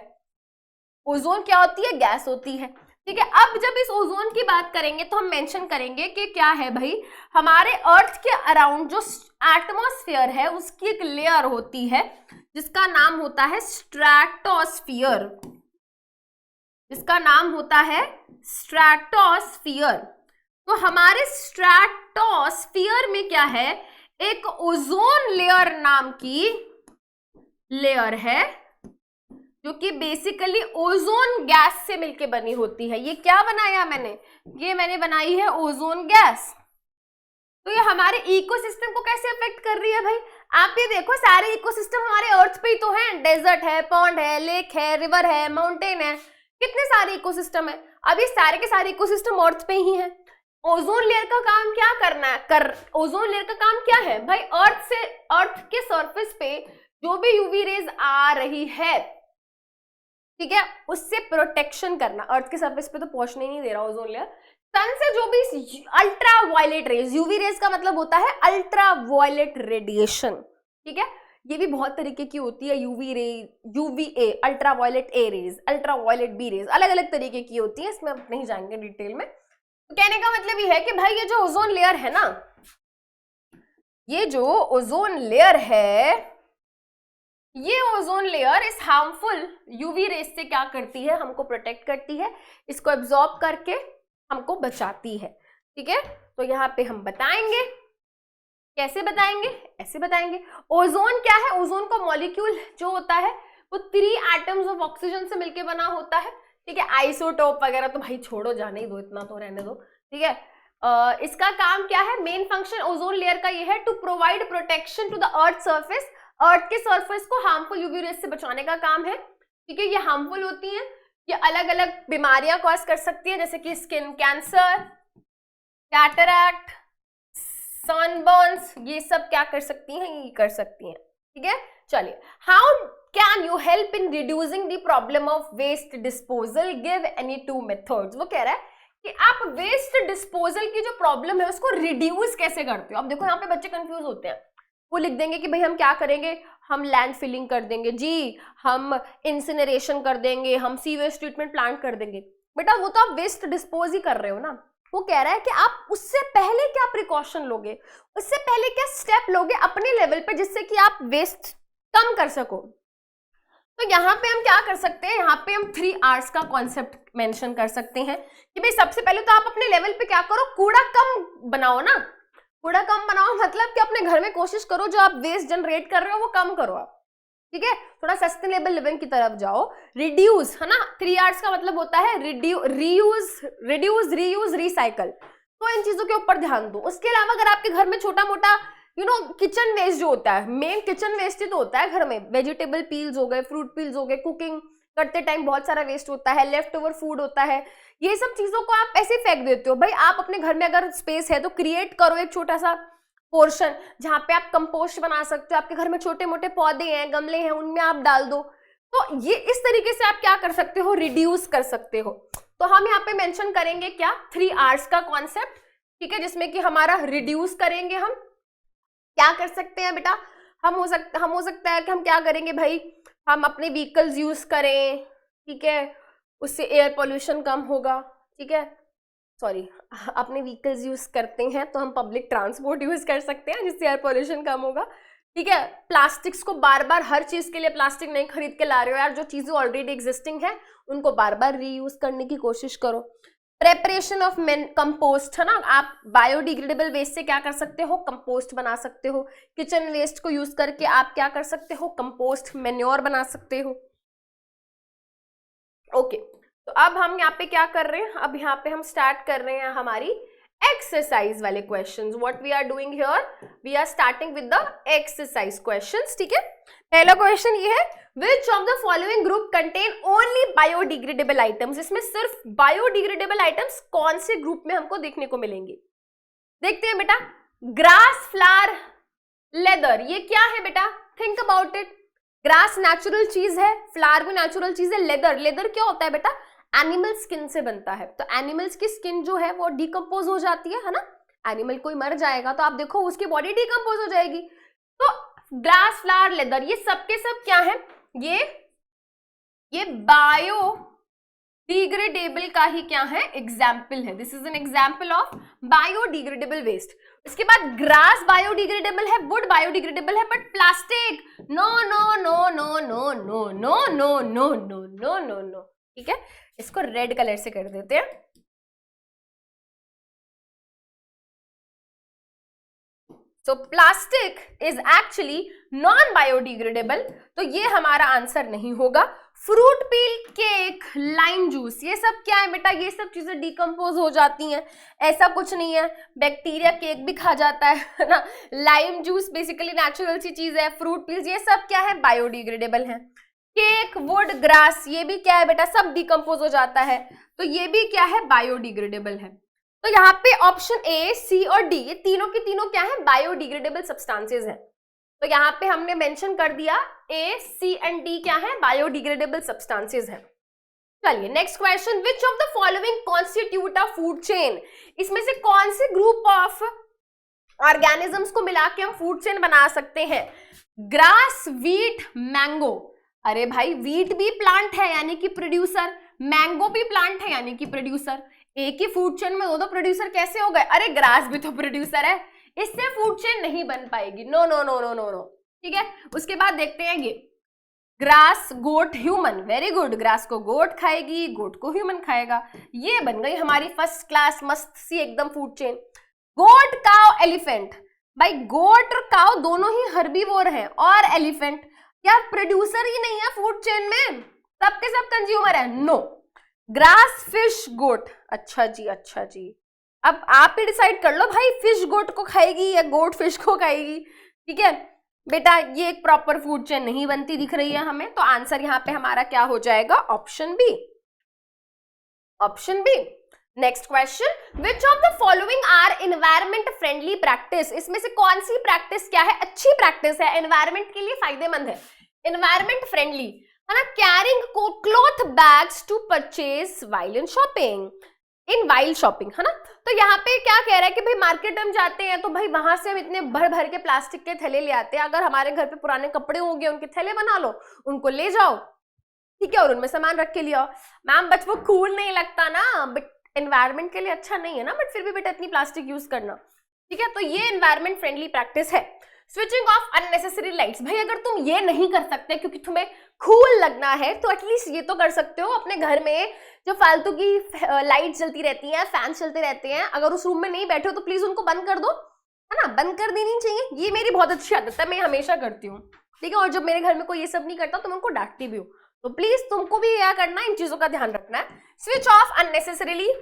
ओजोन क्या होती है? गैस होती है, ठीक है। अब जब इस ओजोन की बात करेंगे तो हम मेंशन करेंगे कि क्या है भाई, हमारे अर्थ के अराउंड जो एटमॉस्फेयर है उसकी एक लेयर होती है जिसका नाम होता है स्ट्रेटोस्फियर, जिसका नाम होता है स्ट्रेटोस्फियर। तो हमारे स्ट्रेटोस्फियर में क्या है, एक ओजोन लेयर नाम की लेयर है जो कि बेसिकली ओजोन गैस से मिलके बनी होती है। ये क्या बनाया मैंने, ये मैंने बनाई है ओजोन गैस। तो ये हमारे इकोसिस्टम को कैसे अफेक्ट कर रही है भाई, आप ये देखो, सारे इकोसिस्टम हमारे अर्थ पे ही तो हैं। डेजर्ट है, पॉन्ड है, लेक है, रिवर है, माउंटेन है, कितने सारे इकोसिस्टम है। अब ये सारे के सारे इकोसिस्टम अर्थ पे ही हैं। ओजोन लेयर का काम क्या करना है, ओजोन लेयर का काम क्या है भाई, अर्थ के सरफेस पे जो भी यूवी रेज आ रही है, ठीक है, उससे प्रोटेक्शन करना। अर्थ के सरफेस पे तो पहुंचने नहीं दे रहा ओजोन लेयर। सन से जो भी ultraviolet rays, UV rays का मतलब होता है अल्ट्रा वायलेट रेडिएशन, ठीक है, ये भी बहुत तरीके की होती है। UV ray, UVA, ultraviolet A rays, ultraviolet B rays, अलग अलग तरीके की होती है, इसमें अब नहीं जाएंगे डिटेल में। तो कहने का मतलब ये है कि भाई ये जो ओजोन लेयर है ना, ये जो ओजोन लेयर है, ये ओजोन लेयर इस हार्मफुल यूवी रेस से क्या करती है, हमको प्रोटेक्ट करती है। इसको एब्जॉर्ब करके हमको बचाती है। ठीक है, तो यहाँ पे हम बताएंगे, कैसे बताएंगे, ऐसे बताएंगे। ओजोन क्या है, ओजोन का मॉलिक्यूल जो होता है वो 3 एटम्स ऑफ ऑक्सीजन से मिलके बना होता है। ठीक है, आइसोटोप वगैरह तो भाई छोड़ो, जाने ही दो, इतना तो रहने दो। ठीक है, इसका काम क्या है, मेन फंक्शन ओजोन लेयर का ये है to provide protection to the earth surface, earth के सरफेस को हार्मफुल यूवी रेज से बचाने का काम है। ठीक है, ये हार्मफुल होती हैं, ये अलग अलग बीमारियां कॉज कर सकती है, जैसे कि स्किन कैंसर, कैटरैक्ट, सनबर्न्स, ये सब क्या कर सकती हैं, ये कर सकती हैं। ठीक है, चलिए, how can you help in reducing the problem of waste disposal, give any 2 methods. वो कह रहा है कि आप वेस्ट डिस्पोजल की जो प्रॉब्लम है उसको रिड्यूस कैसे करते हो। अब देखो यहाँ पे बच्चे कंफ्यूज होते हैं, वो लिख देंगे कि भाई हम क्या करेंगे, हम लैंड फिलिंग कर देंगे जी, हम इंसिनरेशन कर देंगे, हम सीवेज ट्रीटमेंट प्लांट कर देंगे। बेटा वो तो आप वेस्ट डिस्पोज ही कर रहे हो ना। वो कह रहा है कि आप उससे पहले क्या प्रिकॉशन लोगे, उससे पहले क्या स्टेप लोगे अपने लेवल पे, जिससे कि आप वेस्ट कम कर सको। तो यहाँ पे हम क्या कर सकते हैं, यहाँ पे हम 3 R's का कॉन्सेप्ट मेंशन कर सकते हैं कि भाई सबसे पहले तो आप अपने लेवल पे क्या करो, कूड़ा कम बनाओ ना। कूड़ा कम बनाओ मतलब कि अपने घर में कोशिश करो जो आप वेस्ट जनरेट कर रहे हो वो कम करो आप। ठीक है, थोड़ा सस्टेनेबल लिविंग की तरफ जाओ। रिड्यूस, है ना, 3 R's का मतलब होता है रिड्यूस, रीयूज, रिसाइकल। तो इन चीजों के ऊपर ध्यान दो। उसके अलावा अगर आपके घर में छोटा मोटा किचन वेस्ट जो होता है, मेन किचन वेस्ट ही तो होता है घर में, वेजिटेबल पील्स हो गए, फ्रूट पील्स हो गए, कुकिंग करते टाइम बहुत सारा वेस्ट होता है, लेफ्ट ओवर फूड होता है, ये सब चीजों को आप ऐसे फेंक देते हो। भाई आप अपने घर में अगर स्पेस है तो क्रिएट करो एक छोटा सा पोर्शन जहां पे आप कंपोस्ट बना सकते हो। आपके घर में छोटे मोटे पौधे हैं, गमले हैं, उनमें आप डाल दो। तो ये इस तरीके से आप क्या कर सकते हो, रिड्यूस कर सकते हो। तो हम यहाँ पे मेंशन करेंगे क्या, 3 R's का कॉन्सेप्ट। ठीक है, जिसमें कि हमारा रिड्यूस करेंगे। हम क्या कर सकते हैं बेटा, हम हो सकता है कि हम क्या करेंगे भाई, हम अपने व्हीकल्स यूज करें। ठीक है, उससे एयर पोल्यूशन कम होगा। ठीक है, सॉरी, अपने व्हीकल्स यूज करते हैं तो हम पब्लिक ट्रांसपोर्ट यूज कर सकते हैं जिससे एयर पोल्यूशन कम होगा। ठीक है, प्लास्टिक्स को बार बार हर चीज के लिए प्लास्टिक नहीं खरीद के ला रहे हो यार, जो चीजें ऑलरेडी एग्जिस्टिंग है उनको बार बार रीयूज करने की कोशिश करो। प्रेपरेशन ऑफ कंपोस्ट, है ना, आप बायोडिग्रेडेबल वेस्ट से क्या कर सकते हो, कंपोस्ट बना सकते हो। किचन वेस्ट को यूज करके आप क्या कर सकते हो, कंपोस्ट मेन्योर बना सकते हो। ओके, तो अब हम यहाँ पे क्या कर रहे हैं, अब यहाँ पे हम स्टार्ट कर रहे हैं हमारी एक्सरसाइज वाले questions. What we are doing here, we are starting with the exercise questions. ठीक है, पहला क्वेश्चन ये है, which of the following group contain only biodegradable items। इसमें सिर्फ बायोडिग्रेडेबल आइटम्स कौन से ग्रुप में हमको देखने को मिलेंगे, देखते हैं बेटा। ग्रास, फ्लावर, लेदर, ये क्या है बेटा, think about it. Grass natural चीज है, फ्लावर भी नेचुरल चीज है। लेदर क्या होता है बेटा, एनिमल स्किन से बनता है। तो एनिमल्स की स्किन जो है वो डिकम्पोज हो जाती है ना। एनिमल कोई मर जाएगा तो आप देखो उसकी बॉडी डिकम्पोज हो जाएगी। तो ग्रास, फ्लावर, लेदर, ये सब के सब क्या है, ये बायो डिग्रेडेबल का ही क्या है, एग्जाम्पल है। This is an example of biodegradable waste. इसके बाद ग्रास बायोडिग्रेडेबल है, वुड बायोडिग्रेडेबल है, but plastic no no no no no no no no no no no no no. ठीक है, इसको रेड कलर से कर देते हैं। So plastic is actually non-biodegradable, तो ये हमारा आंसर नहीं होगा। फ्रूट पील, केक, लाइम जूस, ये सब क्या है बेटा, ये सब चीजें डिकम्पोज हो जाती हैं, ऐसा कुछ नहीं है। बैक्टीरिया केक भी खा जाता है ना। लाइम जूस बेसिकली नेचुरल सी चीज है। फ्रूट पील्स ये सब क्या है, बायोडिग्रेडेबल है। केक, वुड, ग्रास, ये भी क्या है बेटा, सब डिकम्पोज हो जाता है, तो ये भी क्या है, बायोडिग्रेडेबल है। तो यहाँ पे ऑप्शन ए, सी और डी, ये तीनों की तीनों क्या है, बायोडिग्रेडेबल सब्सटेंसेस हैं। तो यहाँ पे हमने मेंशन कर दिया ए, सी एंड डी क्या है, बायोडिग्रेडेबल सब्सटेंसेस हैं। चलिए next question, which of the following constitute a food chain. इसमें से कौन से ग्रुप ऑफ ऑर्गेनिजम्स को मिला के हम फूड चेन बना सकते हैं। Grass, wheat, mango. अरे भाई व्हीट भी प्लांट है यानी कि प्रोड्यूसर, मैंगो भी प्लांट है यानी कि प्रोड्यूसर। एक ही फूड चेन में दो प्रोड्यूसर कैसे हो गए, अरे ग्रास भी तो प्रोड्यूसर है, इससे फूड चेन नहीं बन पाएगी। No no no no no no. ठीक है, उसके बाद देखते हैं ये grass goat human, very good, grass को गोट खाएगी, गोट को ह्यूमन खाएगा। ये बन गई हमारी फर्स्ट क्लास मस्त सी एकदम फूड चेन। गोट काउ एलिफेंट, भाई गोट और काउ दोनों ही हर्बीवोर हैं, और एलिफेंट क्या प्रोड्यूसर ही नहीं है फूड चेन में, सबके सब कंज्यूमर है? नो। ग्रास फिश गोट, अच्छा जी अच्छा जी, अब आप ही डिसाइड कर लो भाई, फिश गोट को खाएगी या गोट फिश को खाएगी। ठीक है बेटा, ये एक प्रॉपर फूड चेन नहीं बनती दिख रही है हमें, तो आंसर यहाँ पे हमारा क्या हो जाएगा? Option B, option B. Next question, which of the following are environment friendly practice, इसमें से कौन सी प्रैक्टिस क्या है, अच्छी प्रैक्टिस है, एनवायरमेंट के लिए फायदेमंद है, एनवायरमेंट फ्रेंडली है ना? Carrying cloth bags to purchase while in shopping, in while shopping, है ना? तो यहाँ पे क्या कह रहा है कि भाई मार्केट हम जाते हैं तो भाई वहां से हम इतने भर भर के प्लास्टिक के थैले ले आते हैं, अगर हमारे घर पे पुराने कपड़े होंगे उनके थैले बना लो, उनको ले जाओ, ठीक है, और उनमें सामान रख के ले आओ। मैम बट वो कूल नहीं लगता ना, बट एनवायरमेंट के लिए अच्छा नहीं है ना, बट फिर भी बेटा इतनी प्लास्टिक यूज करना, ठीक है, तो ये एनवायरमेंट फ्रेंडली प्रैक्टिस है। स्विचिंग ऑफ अननेसेसरी लाइट्स, भाई अगर तुम ये नहीं कर सकते क्योंकि तुम्हें कूल लगना है तो एटलीस्ट ये तो कर सकते हो, अपने घर में जो फालतू की लाइट चलती रहती हैं, फैन चलते रहते हैं, अगर उस रूम में नहीं बैठे हो तो प्लीज उनको बंद कर दो, है ना, बंद कर देनी चाहिए, ये मेरी बहुत अच्छी आदत है, मैं हमेशा करती हूँ, ठीक है, और जब मेरे घर में कोई ये सब नहीं करता तो मैं उनको डांटती भी हूँ, तो प्लीज तुमको भी क्या करना है, इन चीजों का ध्यान रखना है। Switch off unnecessarily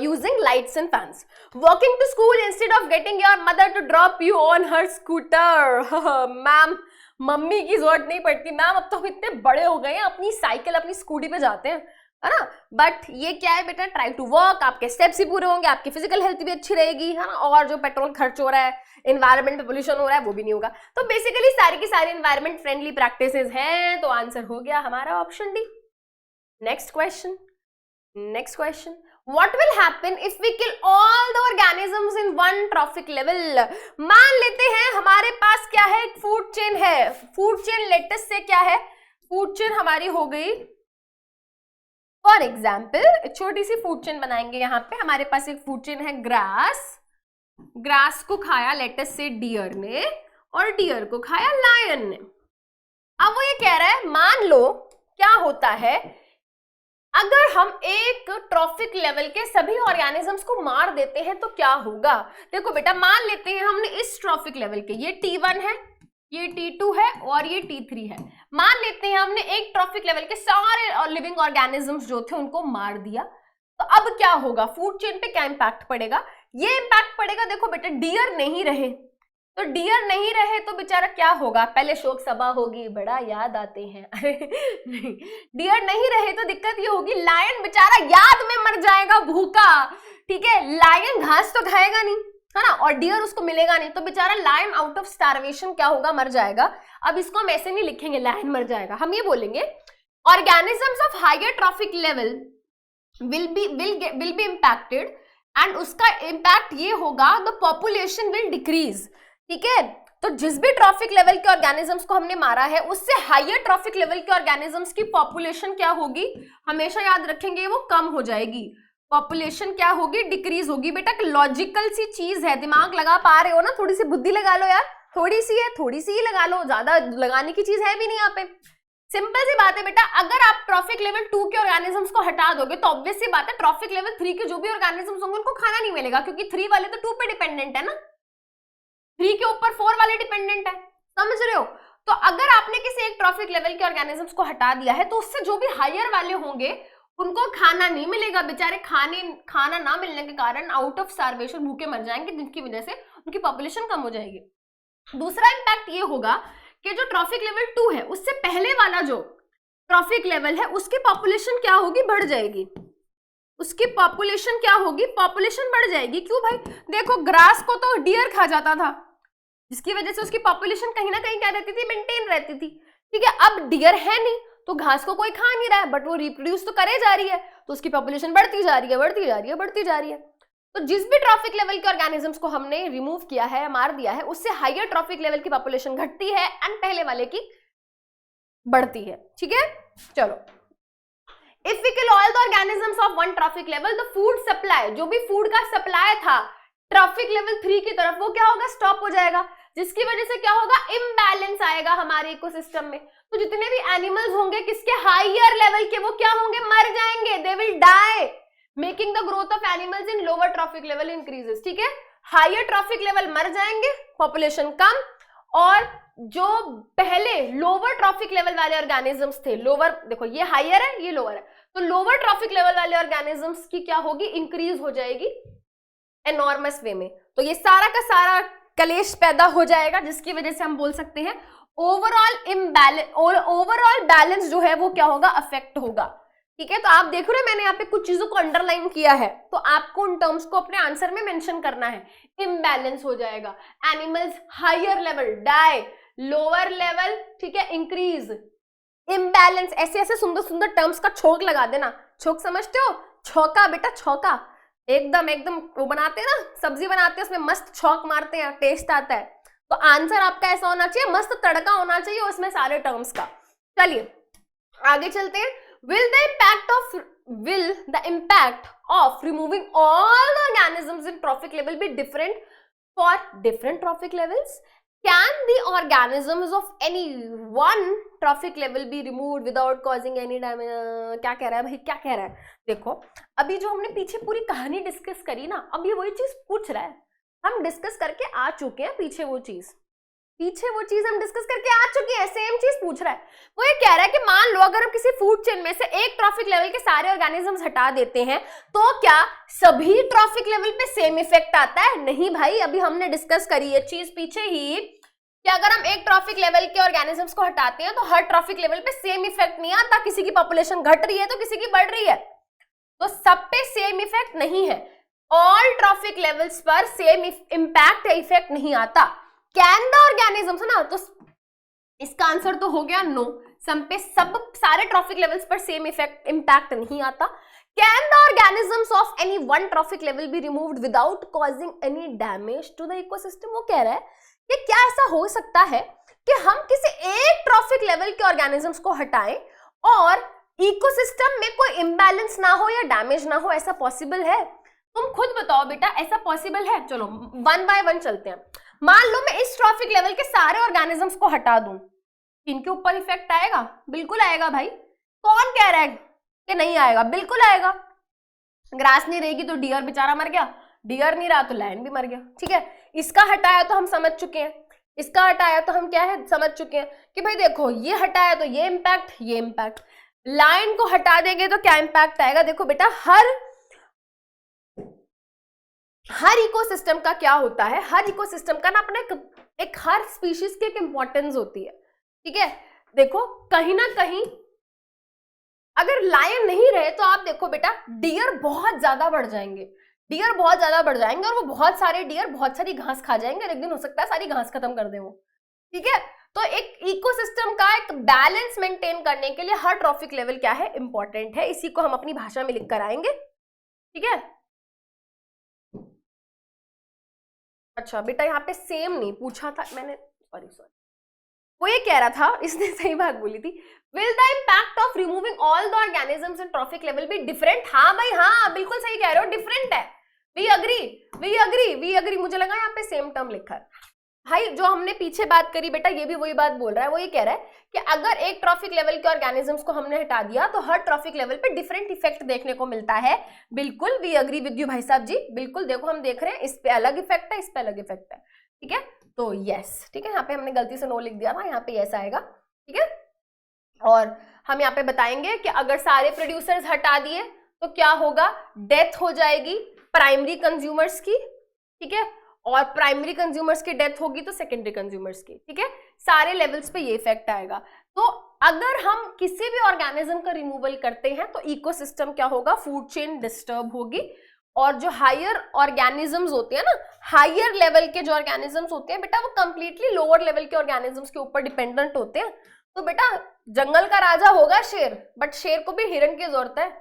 using lights and fans, walking to school instead of getting your mother to drop you on her scooter, ma'am mummy की जरूरत नहीं पड़ती मैम, अब तो हम इतने बड़े हो गए हैं, अपनी साइकिल अपनी स्कूटी पे जाते हैं, है ना, बट ये क्या है बेटा, ट्राई टू वॉक, आपके स्टेप्स भी पूरे होंगे, आपकी फिजिकल हेल्थ भी अच्छी रहेगी, है ना, और जो पेट्रोल खर्च हो रहा है, एनवायरमेंट में पोल्यूशन हो रहा है, वो भी नहीं होगा। तो बेसिकली सारी की सारी एनवायरमेंट फ्रेंडली प्रैक्टिसेस हैं, तो आंसर हो गया हमारा option D. Next question, next question, what will happen if we kill all the organisms in one trophic level? मान लेते हैं हमारे पास क्या है, एक फूड चेन है, फूड चेन लेटेस्ट से क्या है, फूड चेन हमारी हो गई, फॉर एग्जाम्पल एक छोटी सी फूड चेन बनाएंगे, यहाँ पे हमारे पास एक फूड चेन है ग्रास, ग्रास को खाया लेटेस्ट से डियर ने, और डियर को खाया लायन ने। अब वो ये कह रहा है, मान लो क्या होता है अगर हम एक ट्रॉफिक लेवल के सभी ऑर्गेनिजम्स को मार देते हैं तो क्या होगा। देखो बेटा, मान लेते हैं हमने इस ट्रॉफिक लेवल के, ये T1 है, ये T2 है और ये T3 है, मान लेते हैं हमने एक ट्रॉफिक लेवल के सारे लिविंग ऑर्गेनिजम्स जो थे उनको मार दिया, तो अब क्या होगा, फूड चेन पे क्या इंपैक्ट पड़ेगा, ये इंपैक्ट पड़ेगा, देखो बेटा डियर नहीं रहे, तो डियर नहीं रहे तो बेचारा क्या होगा, पहले शोक सभा होगी, बड़ा याद आते हैं, अरे नहीं, डियर नहीं रहे तो दिक्कत ये होगी, लायन बेचारा याद में मर जाएगा भूखा, ठीक है, लायन घास तो खाएगा नहीं, है ना, और डियर उसको मिलेगा नहीं, तो बेचारा लायन आउट ऑफ स्टारवेशन क्या होगा, मर जाएगा। अब इसको हम ऐसे नहीं लिखेंगे लायन मर जाएगा, हम ये बोलेंगे organisms of higher trophic level will be impacted, and उसका इंपैक्ट ये होगा द पॉपुलेशन विल डिक्रीज, ठीक है, तो जिस भी ट्रॉफिक लेवल के ऑर्गेनिजम्स को हमने मारा है उससे हायर ट्रॉफिक लेवल के ऑर्गेनिजम्स की पॉपुलेशन क्या होगी, हमेशा याद रखेंगे वो कम हो जाएगी, पॉपुलेशन क्या होगी, डिक्रीज होगी। बेटा लॉजिकल सी चीज है, दिमाग लगा पा रहे हो ना, थोड़ी सी बुद्धि लगा लो यार, थोड़ी सी है, थोड़ी सी ही लगा लो, ज्यादा लगाने की चीज है भी नहीं यहाँ पे, सिंपल सी बात है बेटा, अगर आप ट्रॉफिक लेवल 2 के ऑर्गेनिजम्स को हटा दोगे तो ऑब्वियस सी बात है ट्रॉफिक लेवल 3 के जो भी ऑर्गेनिजम्स होंगे उनको खाना नहीं मिलेगा, क्योंकि 3 वाले तो 2 पे डिपेंडेंट है ना, 3 के ऊपर 4 वाले डिपेंडेंट है, समझ रहे हो। तो अगर आपने किसी एक ट्रॉफिक लेवल के ऑर्गेनिजम्स को हटा दिया है तो उससे जो भी हायर वाले होंगे उनको खाना नहीं मिलेगा, बेचारे खाना ना मिलने के कारण आउट ऑफ स्टारवेशन भूखे मर जाएंगे, जिनकी वजह से उनकी पॉपुलेशन कम हो जाएगी। दूसरा इंपैक्ट ये होगा कि जो ट्रॉफिक लेवल 2 है उससे पहले वाला जो ट्रॉफिक लेवल है उसकी पॉपुलेशन क्या होगी, बढ़ जाएगी, उसकी पॉपुलेशन क्या होगी, पॉपुलेशन बढ़ जाएगी। क्यों भाई, देखो ग्रास को तो डियर खा जाता था, जिसकी वजह से उसकी पॉपुलेशन कहीं ना कहीं क्या रहती थी, मेंटेन रहती थी, ठीक है, अब डियर है नहीं तो घास को कोई खा नहीं रहा है, बट वो रिप्रोड्यूस तो करे जा रही है, तो उसकी पॉपुलेशन बढ़ती जा रही है, बढ़ती जा रही है, बढ़ती जा रही है। तो जिस भी ट्रॉफिक लेवल के ऑर्गेनिजम्स को हमने रिमूव किया है, मार दिया है, उससे हायर ट्रॉफिक लेवल की पॉपुलेशन घटती है एंड पहले वाले की बढ़ती है, ठीक है। चलो, if we kill all the organisms of one trophic level, the food supply, जो भी फूड का सप्लाई था ट्रॉफिक लेवल 3 की तरफ, वो क्या होगा, स्टॉप हो जाएगा, जिसकी वजह से क्या होगा, इम्बैलेंस आएगा हमारे इकोसिस्टम में। तो जितने भी एनिमल्स होंगे किसके हायर लेवल के, वो क्या होंगे, मर जाएंगे, they will die, making the growth of animals in lower trophic level increases. ठीक है, हायर ट्रॉफिक लेवल मर जाएंगे, पॉपुलेशन कम, और जो पहले लोअर ट्रॉफिक लेवल वाले ऑर्गेनिजम्स थे, लोअर देखो ये हायर है ये लोअर है, तो लोअर ट्रॉफिक लेवल वाले ऑर्गेनिजम्स की क्या होगी, इंक्रीज हो जाएगी एनॉर्मस वे में। तो ये सारा का सारा कलेश पैदा हो जाएगा, जिसकी वजह से हम बोल सकते हैं ओवरऑल इम्बैलेंस, ओवरऑल बैलेंस जो है वो क्या होगा, अफेक्ट होगा। ठीक है, तो आप देख रहे हो मैंने यहाँ पे कुछ चीजों को अंडरलाइन किया है, तो आपको उन टर्म्स को अपने आंसर में मेंशन करना है। इम्बैलेंस हो जाएगा, animals higher level die, lower level ठीक है इंक्रीज, इम्बैलेंस, ऐसे ऐसे सुंदर सुंदर टर्म्स का छोक लगा देना। छोक समझते हो, छौका बेटा, छौका, एकदम एकदम वो बनाते हैं ना, सब्जी बनाते हैं उसमें मस्त छौक मारते हैं, टेस्ट आता है। तो आंसर आपका ऐसा होना चाहिए, मस्त तड़का होना चाहिए उसमें सारे टर्म्स का। चलिए आगे चलते हैं। Will the impact of removing all the organisms in trophic level be different for different trophic levels? Can the organisms of any one trophic level be removed without causing any damage? क्या कह रहा है भाई, क्या कह रहा है? देखो अभी जो हमने पीछे पूरी कहानी डिस्कस करी ना, अब ये वही चीज पूछ रहा है। हम डिस्कस करके आ चुके हैं पीछे वो चीज हम डिस्कस करके आ चुके हैं, सेम चीज पूछ रहा है। वो ये कह रहा है कि मान लो अगर हम किसी फूड चेन में से एक ट्रॉफिक लेवल के सारे ऑर्गेनिजम्स हटा देते हैं तो क्या सभी ट्रॉफिक लेवल पे सेम इफेक्ट आता है? नहीं भाई, अभी हमने डिस्कस करी है चीज पीछे ही कि अगर हम एक ट्रॉफिक लेवल के ऑर्गेनिजम्स को हटाते हैं तो हर ट्रॉफिक लेवल पे सेम इफेक्ट नहीं आता। किसी की पॉपुलेशन घट रही है तो किसी की बढ़ रही है, तो सब पे सेम इफेक्ट नहीं है। ऑल ट्रॉफिक लेवल्स पर सेम इम्पैक्ट या इफेक्ट नहीं आता। कैन द ऑर्गेनिजम्स है ना, तो इसका आंसर तो हो गया नो, सब सारे ट्रॉफिक लेवल्स पर सेम इफेक्ट इम्पैक्ट नहीं आता। Can the organisms of any one trophic level be removed without causing any damage to the ecosystem? वो कह रहा है कि क्या ऐसा हो सकता है कि हम किसी एक ट्रॉफिक लेवल के ऑर्गेनिजम्स को हटाएं और इकोसिस्टम में कोई इम्बैलेंस ना हो या डैमेज ना हो? ऐसा पॉसिबल है? तुम खुद बताओ बेटा, ऐसा पॉसिबल है? चलो वन बाय वन चलते हैं। मान लो मैं इस ट्रॉफिक लेवल के सारे ऑर्गेनिजम्स को हटा दूं, इनके ऊपर इफेक्ट आएगा? बिल्कुल आएगा भाई। कौन कह रहा है कि नहीं आएगा? बिल्कुल आएगा। ग्रास नहीं रहेगी तो डियर बेचारा मर गया, डियर नहीं रहा तो लायन भी मर गया। ठीक है, इसका हटाया तो हम समझ चुके हैं, इसका हटाया तो हम क्या है समझ चुके हैं कि भाई देखो ये हटाया तो ये इम्पैक्ट, लायन को हटा देंगे तो क्या इम्पैक्ट आएगा? देखो बेटा, हर इकोसिस्टम का क्या होता है, हर इकोसिस्टम का ना अपना एक हर स्पीशीज की एक इंपॉर्टेंस होती है। ठीक है, देखो कहीं ना कहीं अगर लायन नहीं रहे तो आप देखो बेटा डियर बहुत ज्यादा बढ़ जाएंगे, और वो बहुत सारे डियर बहुत सारी घास खा जाएंगे और एक दिन हो सकता है सारी घास खत्म कर दे वो। ठीक है, तो एक इकोसिस्टम का एक बैलेंस मेंटेन करने के लिए हर ट्रॉफिक लेवल क्या है, इंपॉर्टेंट है। इसी को हम अपनी भाषा में लिख कर आएंगे। ठीक है, अच्छा बेटा यहाँ पे सेम नहीं पूछा था मैंने, सॉरी वो ये कह रहा था, इसने सही बात बोली थी। Will the impact of removing all the organisms in traffic level be different? हाँ भाई हाँ, बिल्कुल सही कह रहे हो, डिफरेंट है। We agree. मुझे लगा यहाँ पे सेम टर्म लिखा है। भाई जो हमने पीछे बात करी बेटा, ये भी वही बात बोल रहा है। वो ये कह रहा है कि अगर एक ट्रॉफिक लेवल के ऑर्गेनिजम्स को हमने हटा दिया तो हर ट्रॉफिक लेवल पे डिफरेंट इफेक्ट देखने को मिलता है। बिल्कुल वी अग्री विद यू भाई साहब जी, बिल्कुल। देखो हम देख रहे हैं इस पे अलग इफेक्ट है, इस पे अलग इफेक्ट है। ठीक है, तो यस, ठीक है, यहाँ पे हमने गलती से नो लिख दिया था, यहाँ पे यस आएगा। ठीक है, और हम यहाँ पे बताएंगे कि अगर सारे प्रोड्यूसर्स हटा दिए तो क्या होगा, डेथ हो जाएगी प्राइमरी कंज्यूमर्स की। ठीक है, और प्राइमरी कंज्यूमर्स की डेथ होगी तो सेकेंडरी कंज्यूमर्स की। ठीक है, सारे लेवल्स पे ये इफेक्ट आएगा। तो अगर हम किसी भी ऑर्गेनिज्म का रिमूवल करते हैं तो इकोसिस्टम क्या होगा, फूड चेन डिस्टर्ब होगी। और जो हायर ऑर्गेनिजम्स होते हैं ना, हायर लेवल के जो ऑर्गेनिजम्स होते हैं बेटा, वो कंप्लीटली लोअर लेवल के ऑर्गेनिजम्स के ऊपर डिपेंडेंट होते हैं। तो बेटा जंगल का राजा होगा शेर, बट शेर को भी हिरन की जरूरत है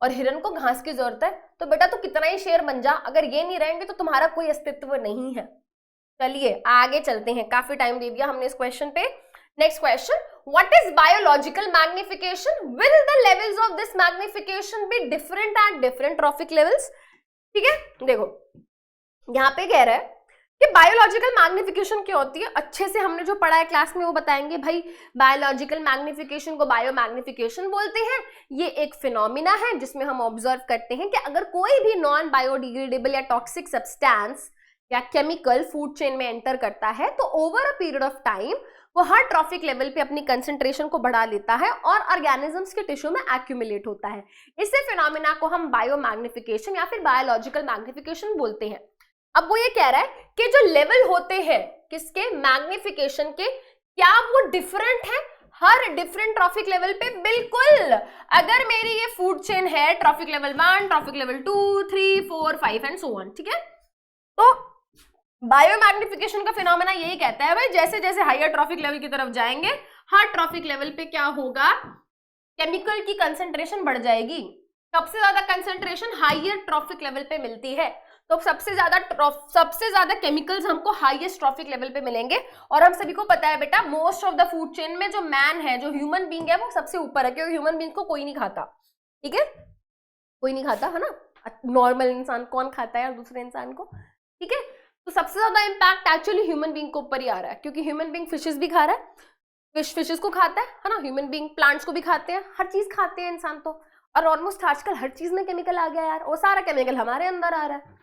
और हिरन को घास की जरूरत है। तो बेटा तो कितना ही शेर बन जा, अगर ये नहीं रहेंगे तो तुम्हारा कोई अस्तित्व नहीं है। चलिए आगे चलते हैं, काफी टाइम दे दिया हमने इस क्वेश्चन पे। Next question, what is biological magnification? Will the levels of this magnification be different at different trophic levels? ठीक है, देखो यहाँ पे कह रहा है कि बायोलॉजिकल मैग्निफिकेशन क्या होती है, अच्छे से हमने जो पढ़ा है क्लास में वो बताएंगे भाई। बायोलॉजिकल मैग्निफिकेशन को बायो मैग्निफिकेशन बोलते हैं। ये एक फिनोमिना है जिसमें हम ऑब्जर्व करते हैं कि अगर कोई भी नॉन बायोडिग्रेडेबल या टॉक्सिक सब्सटेंस या केमिकल फूड चेन में एंटर करता है तो over a period of time वो हर ट्रॉफिक लेवल पे अपनी कंसंट्रेशन को बढ़ा लेता है और ऑर्गेनिजम्स के टिश्यू में एक्यूमुलेट होता है। इसी फिनोमिना को हम बायो मैग्निफिकेशन या फिर बायोलॉजिकल मैग्निफिकेशन बोलते हैं। अब वो ये कह रहा है कि जो लेवल होते हैं किसके, मैग्निफिकेशन के, क्या वो डिफरेंट है हर डिफरेंट ट्रॉफिक लेवल पे? बिल्कुल। अगर मेरी ये फूड चेन है traffic level 1, traffic level 2, 3, 4, 5 and so on, ठीक है, तो बायो मैग्निफिकेशन का फिनोमेना यही कहता है भाई जैसे जैसे हायर ट्रॉफिक लेवल की तरफ जाएंगे हर ट्रॉफिक लेवल पे क्या होगा, केमिकल की कंसंट्रेशन बढ़ जाएगी। सबसे ज्यादा कंसंट्रेशन हायर ट्रॉफिक लेवल पे मिलती है, तो सबसे ज्यादा केमिकल्स हमको हाईएस्ट ट्रॉफिक लेवल पे मिलेंगे। और हम सभी को पता है बेटा most of the food chain में जो मैन है, जो ह्यूमन बीइंग है, वो सबसे ऊपर है, क्योंकि ह्यूमन बीइंग को कोई नहीं खाता, ठीक है, कोई नहीं खाता है ना, नॉर्मल इंसान कौन खाता है यार दूसरे इंसान को, ठीक है। तो सबसे ज्यादा इंपैक्ट एक्चुअली ह्यूमन बीइंग के ऊपर ही आ रहा है, क्योंकि ह्यूमन बीइंग फिशेस भी खा रहा है, फिशेस को खाता है ना, ह्यूमन बीइंग प्लांट्स को भी खाते हैं, हर चीज खाते हैं इंसान तो। और ऑलमोस्ट आजकल हर चीज में केमिकल आ गया यार, वो सारा केमिकल हमारे अंदर आ रहा है,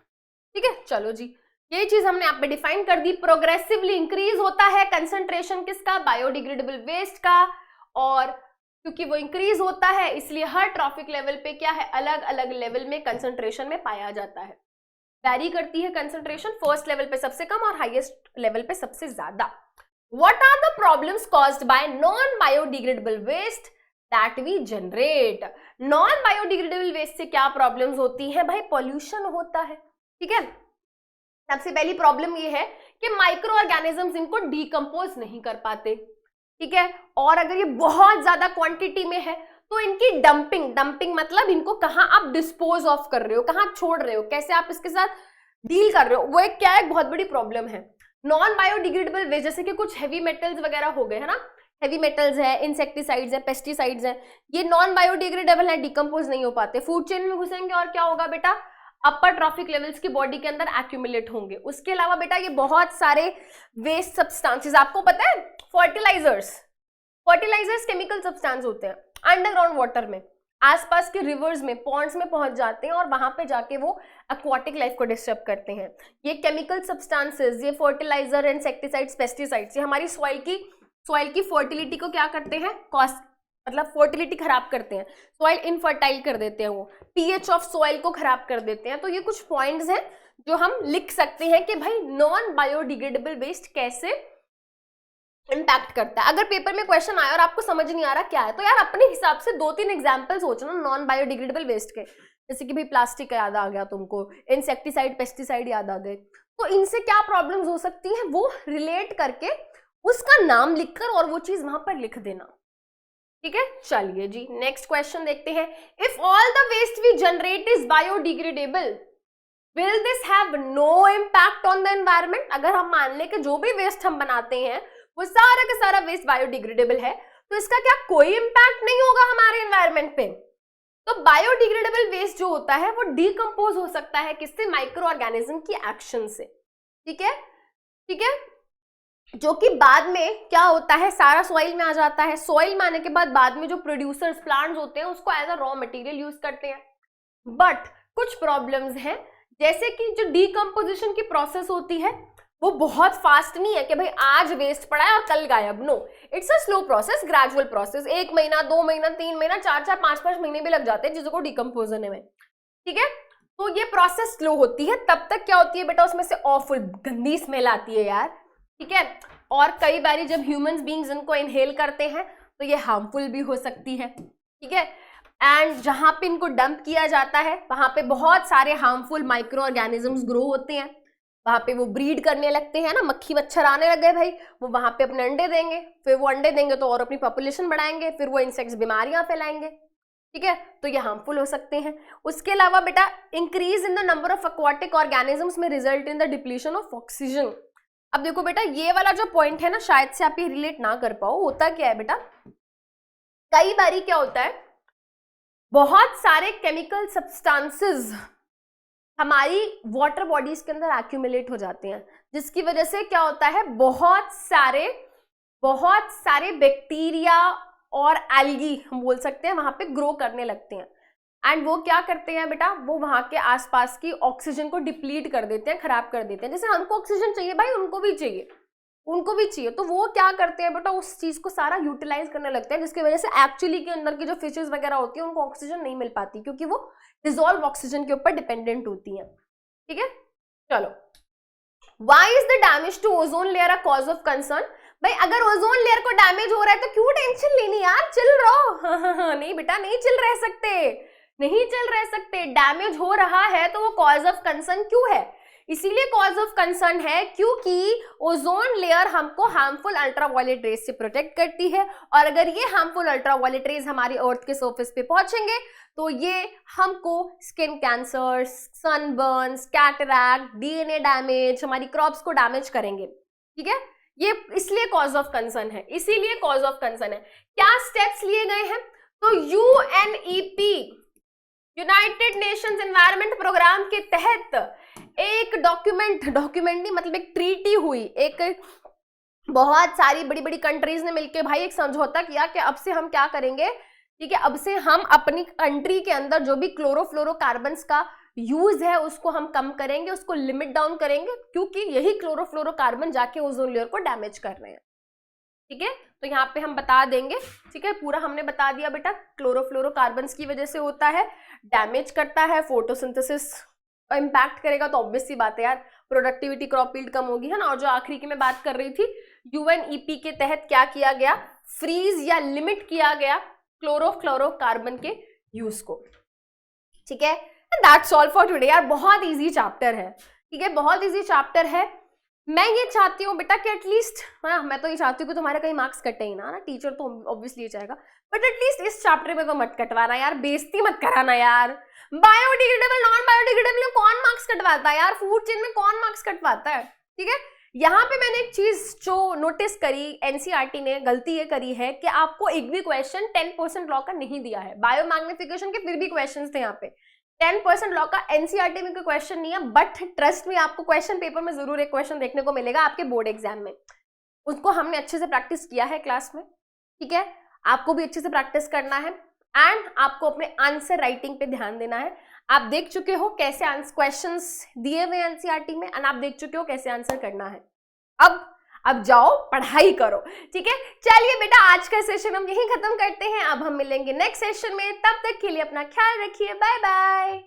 ठीक है। चलो जी, यही चीज हमने आप पे डिफाइन कर दी। प्रोग्रेसिवली इंक्रीज होता है कंसंट्रेशन किसका, बायोडिग्रेडेबल वेस्ट का, और क्योंकि वो इंक्रीज होता है इसलिए हर ट्रॉफिक लेवल पे क्या है, अलग अलग लेवल में कंसंट्रेशन में पाया जाता है, वैरी करती है कंसंट्रेशन, फर्स्ट लेवल पे सबसे कम और हाईएस्ट लेवल पे सबसे ज्यादा। What are the problems caused by non biodegradable waste that we generate? Non biodegradable waste से क्या प्रॉब्लम्स होती है भाई? पॉल्यूशन होता है, ठीक है। सबसे पहली प्रॉब्लम ये है कि माइक्रो ऑर्गेनिजम्स इनको डीकंपोज नहीं कर पाते, ठीक है, और अगर ये बहुत ज्यादा क्वांटिटी में है तो इनकी डंपिंग मतलब इनको कहाँ आप डिस्पोज ऑफ कर रहे हो, कहाँ छोड़ रहे हो, कैसे आप इसके साथ डील कर रहे हो, वो एक क्या है, एक बहुत बड़ी प्रॉब्लम है। नॉन बायोडिग्रेडेबल वेस्ट जैसे कि कुछ हैवी मेटल्स वगैरह हो गए है ना, हैवी मेटल्स है, इंसेक्टिसाइड्स है, पेस्टिसाइड्स है, ये नॉन बायोडिग्रेडेबल है, डिकम्पोज नहीं हो पाते, फूड चेन में घुसेंगे और क्या होगा बेटा, अपर ट्रॉफिक लेवल्स की बॉडी के अंदर एक्यूमुलेट होंगे। उसके अलावा बेटा ये बहुत सारे वेस्ट सब्सटेंसेस, आपको पता है फर्टिलाइजर्स केमिकल सब्सटेंस होते हैं, अंडरग्राउंड वाटर में, आसपास के रिवर्स में, पॉन्ड्स में पहुंच जाते हैं और वहां पे जाके वो एक्वाटिक लाइफ को डिस्टर्ब करते हैं। ये केमिकल सब्सटेंसेस, ये फर्टिलाइजर, इंसेक्टिसाइड्स, पेस्टिसाइड्स, ये हमारी सॉइल की फर्टिलिटी को क्या करते हैं, मतलब फर्टिलिटी खराब करते हैं, सॉइल इनफर्टाइल कर देते हैं, वो पीएच ऑफ सॉइल को खराब कर देते हैं। तो ये कुछ पॉइंट्स हैं जो हम लिख सकते हैं कि भाई नॉन बायोडिग्रेडेबल वेस्ट कैसे इंपैक्ट करता है। अगर पेपर में क्वेश्चन आया और आपको समझ नहीं आ रहा क्या है, तो यार अपने हिसाब से 2-3 एग्जाम्पल सोचना नॉन बायोडिग्रेडेबल वेस्ट के, जैसे कि भाई प्लास्टिक याद आ गया तुमको, इंसेक्टिसाइड, पेस्टिसाइड याद आ गए, तो इनसे क्या प्रॉब्लम्स हो सकती हैं वो रिलेट करके उसका नाम लिखकर और वो चीज वहां पर लिख देना, ठीक है। चलिए जी नेक्स्ट क्वेश्चन देखते हैं। If all the waste we generate is biodegradable will this have no impact on the environment? अगर हम मान लें कि जो भी वेस्ट हम बनाते हैं वो सारा का सारा वेस्ट बायोडिग्रेडेबल है, तो इसका क्या कोई इम्पैक्ट नहीं होगा हमारे एनवायरमेंट पे? तो बायोडिग्रेडेबल वेस्ट जो होता है वो डीकंपोज हो सकता है किससे, माइक्रो ऑर्गेनिज्म की एक्शन से, ठीक है, ठीक है, जो कि बाद में क्या होता है, सारा सॉइल में आ जाता है। सॉइल में आने के बाद में जो प्रोड्यूसर्स प्लांट्स होते हैं उसको as a raw material use करते हैं। बट कुछ प्रॉब्लम्स हैं, जैसे कि जो डीकंपोजिशन की प्रोसेस होती है वो बहुत फास्ट नहीं है कि भाई आज वेस्ट पड़ा है और कल गायब, no, it's a slow process, gradual process, 1 महीना, 2 महीना, 3 महीना, 4-4, 5-5 महीने भी लग जाते हैं चीजों को डीकंपोज होने में, ठीक है। तो ये प्रोसेस स्लो होती है, तब तक क्या होती है बेटा, उसमें से ऑफुल गंदी स्मेल आती है यार, ठीक है। और कई बारी जब ह्यूमंस बीइंग्स इनको इनहेल करते हैं तो ये हार्मफुल भी हो सकती है, ठीक है। एंड जहां पे इनको डंप किया जाता है वहां पे बहुत सारे हार्मफुल माइक्रो ऑर्गेनिजम्स ग्रो होते हैं, वहां पे वो ब्रीड करने लगते हैं ना, मक्खी मच्छर आने लग गए भाई, वो वहां पे अपने अंडे देंगे, फिर वो अंडे देंगे तो और अपनी पॉपुलेशन बढ़ाएंगे, फिर वो इंसेक्ट्स बीमारियां फैलाएंगे, ठीक है, तो ये हार्मफुल हो सकते हैं। उसके अलावा बेटा increase in the number of aquatic organisms में result in the depletion of oxygen. अब देखो बेटा ये वाला जो पॉइंट है ना, शायद से आप ये रिलेट ना कर पाओ, होता क्या है बेटा, कई बारी क्या होता है, बहुत सारे केमिकल सब्सटेंसेस हमारी वाटर बॉडीज के अंदर एक्यूमुलेट हो जाते हैं, जिसकी वजह से क्या होता है, बहुत सारे बैक्टीरिया और एल्गी हम बोल सकते हैं वहां पे ग्रो करने लगते हैं। एंड वो क्या करते हैं बेटा, वो वहां के आसपास की ऑक्सीजन को डिप्लीट कर देते हैं, खराब कर देते हैं। जैसे हमको ऑक्सीजन चाहिए भाई, उनको भी चाहिए, तो वो क्या करते हैं बेटा, उस चीज को सारा यूटिलाइज करने लगते हैं, जिसकी वजह से एक्चुअली के अंदर की जो फिशेज वगैरह होती है उनको ऑक्सीजन नहीं मिल पाती, क्योंकि वो डिजोल्व ऑक्सीजन के ऊपर डिपेंडेंट होती हैं। ठीक है, चलो, why is the damage to ozone layer a cause of concern? भाई अगर ओजोन लेयर को डैमेज हो रहा है तो क्यों टेंशन लेनी यार, चिल रहो। नहीं बेटा, नहीं चिल रह सकते, डैमेज हो रहा है तो वो कॉज ऑफ कंसर्न क्यों है? इसीलिए कॉज ऑफ कंसर्न है क्योंकि ओजोन लेयर हमको हार्मफुल अल्ट्रावायलेट रेज से प्रोटेक्ट करती है, और अगर ये हार्मफुल अल्ट्रावायलेट रेज हमारी अर्थ के सरफेस पे पहुंचेंगे तो ये हमको skin cancer, sunburns, cataract, DNA damage, हमारी क्रॉप्स को डैमेज करेंगे। ठीक है, ये इसलिए कॉज ऑफ कंसर्न है, क्या स्टेप्स लिए गए हैं? तो UNEP, united nations environment programme के तहत एक डॉक्यूमेंट नहीं मतलब एक ट्रीटी हुई, एक बहुत सारी बड़ी बड़ी कंट्रीज ने मिलकर भाई एक समझौता किया कि अब से हम क्या करेंगे, ठीक है, अब से हम अपनी कंट्री के अंदर जो भी क्लोरोफ्लोरोकार्बन्स का यूज है उसको हम कम करेंगे, उसको लिमिट डाउन करेंगे, क्योंकि यही क्लोरोफ्लोरोकार्बन जाके ओजोन लेयर को डैमेज कर रहे हैं। ठीक है, तो यहाँ पे हम बता देंगे, ठीक है, पूरा हमने बता दिया बेटा, क्लोरोफ्लोरोकार्बन्स की वजह से होता है, डैमेज करता है, फोटोसिंथेसिस इम्पैक्ट करेगा, तो ऑब्वियस सी बात है यार, प्रोडक्टिविटी, क्रॉप यील्ड कम होगी, है ना। और जो आखिरी की मैं बात कर रही थी, यूएनईपी के तहत क्या किया गया, फ्रीज या लिमिट किया गया क्लोरोफ्लोरोकार्बन के यूज को। ठीक है, दैट्स ऑल फॉर टुडे यार, बहुत इजी चैप्टर है, ठीक है, बहुत इजी चैप्टर है। मैं ये चाहती हूँ बेटा कि एटलीस्ट, हाँ मैं तो ये चाहती हूँ कि तुम्हारे कहीं मार्क्स कटे ही ना, टीचर तो ऑब्वियसली ये चाहेगा, बट एटलीस्ट इस चैप्टर में तो मत कटवाना यार, बेइज्जती मत कराना यार। बायोडिग्रेडेबल, नॉन बायोडिग्रेडेबल में कौन मार्क्स कटवाता है यार, फूड चेन में कौन मार्क्स कटवाता है? ठीक है, यहाँ पे मैंने एक चीज जो नोटिस करी, एनसीईआरटी ने गलती ये करी है कि आपको एक भी क्वेश्चन 10% लॉ का नहीं दिया है। बायो मैग्निफिकेशन के फिर भी क्वेश्चन थे यहाँ पे, 10% लॉ का एनसीईआरटी में कोई क्वेश्चन नहीं है, बट ट्रस्ट में आपको क्वेश्चन पेपर में जरूर एक क्वेश्चन देखने को मिलेगा आपके बोर्ड एग्जाम में। उसको हमने अच्छे से प्रैक्टिस किया है क्लास में, ठीक है, आपको भी अच्छे से प्रैक्टिस करना है, एंड आपको अपने आंसर राइटिंग पे ध्यान देना है। आप देख चुके हो कैसे क्वेश्चंस दिए हुए एनसीईआरटी में, एंड आप देख चुके हो कैसे आंसर करना है। अब जाओ पढ़ाई करो, ठीक है। चलिए बेटा, आज का सेशन हम यहीं खत्म करते हैं, अब हम मिलेंगे नेक्स्ट सेशन में, तब तक के लिए अपना ख्याल रखिए, बाय बाय।